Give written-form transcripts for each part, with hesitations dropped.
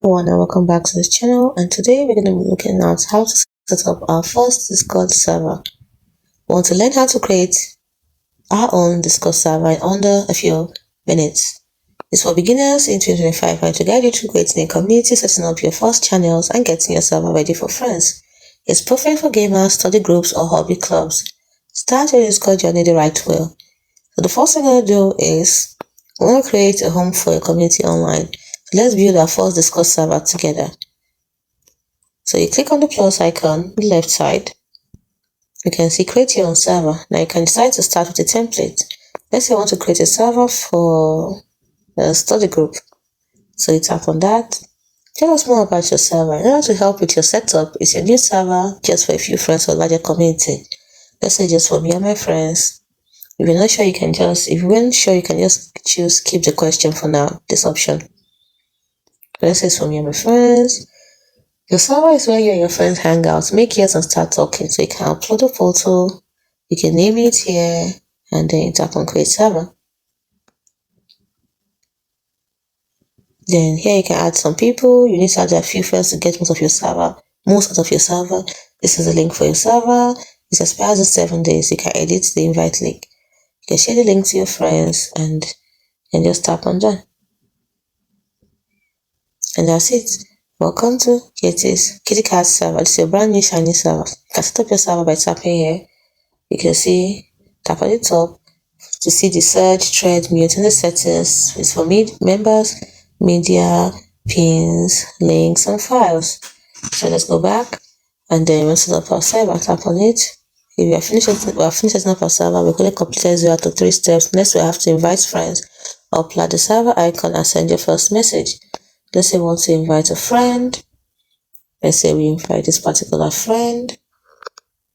Everyone, and welcome back to this channel. And today we're going to be looking at how to set up our first Discord server. We want to learn how to create our own Discord server in under a few minutes. It's for beginners in 2025 and to guide you through creating a community, setting up your first channels, and getting your server ready for friends. It's perfect for gamers, study groups, or hobby clubs. Start your Discord journey the right way. So the first thing I'm going to do is we want to create a home for a community online. So let's build our first Discord server together. So you click on the plus icon on the left side. You can see create your own server. Now you can decide to start with a template. Let's say I want to create a server for a study group. So you tap on that. Tell us more about your server. In order to help with your setup, it's your new server just for a few friends or larger community. Let's say just for me and my friends. If you're not sure, you can just choose keep the question for now, this option. Let's say it's for me and my friends. Your server is where you and your friends hang out, make yours and start talking. So you can upload a photo, you can name it here, and then you tap on create server. Then here you can add some people. You need to add a few friends to get most out of your server. This is the link for your server. It expires in 7 days. You can edit the invite link. You can share the link to your friends and just tap on done. And that's it. Welcome to Kitty Cat server. This is a brand new shiny server. You can set up your server by tapping here. You can see, tap on the top to see the search, thread, mute, and the settings. It's for members, media, pins, links, and files. So let's go back and then we'll set up our server. Tap on it. If we are finished setting up our server, we're going to complete 0 to 3 steps. Next, we have to invite friends, upload the server icon, and send your first message. Let's say we want to invite a friend. Let's say we invite this particular friend.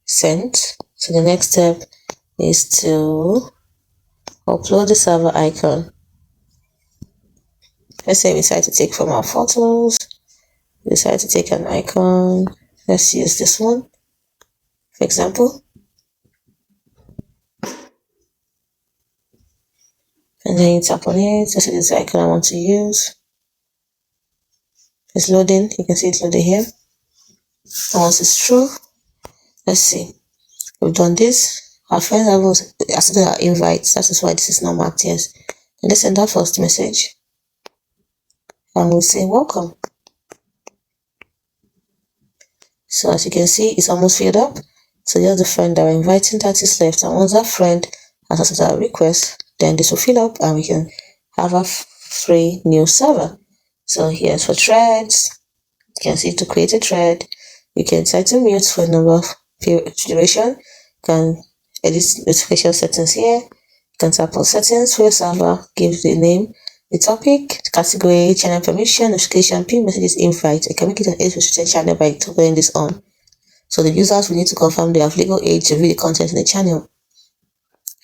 Sent. So the next step is to upload the server icon. Let's say we decide to take from our photos. We decide to take an icon. Let's use this one, for example. And then you tap on it. This is the icon I want to use. It's loading. You can see it's loaded here. And once it's true, let's see. We've done this. Our friends have accepted our invites. That is why this is not marked yes. And let's send our first message. And we'll say welcome. So as you can see, it's almost filled up. So just the friend that we're inviting that is left. And once that friend has accepted our request, then this will fill up and we can have a free new server. So here's for threads. You can see to create a thread, you can decide to mute for a number of duration. You can edit notification settings here. You can tap on settings for your server, give the name, the topic, category, channel permission, notification, pin messages, invite. You can make it an age-restricted channel by toggling this on. So the users will need to confirm they have legal age to view the content in the channel.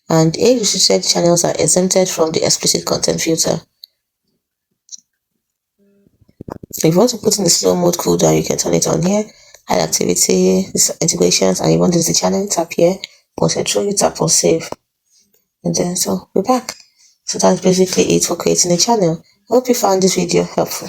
And age-restricted channels are exempted from the explicit content filter. If you want to put in the slow mode cooldown, you can turn it on here. Hide activity, integrations, and you want to use the channel, tap here. Once you're through, you tap on save. And then so we're back. So that's basically it for creating a channel. I hope you found this video helpful.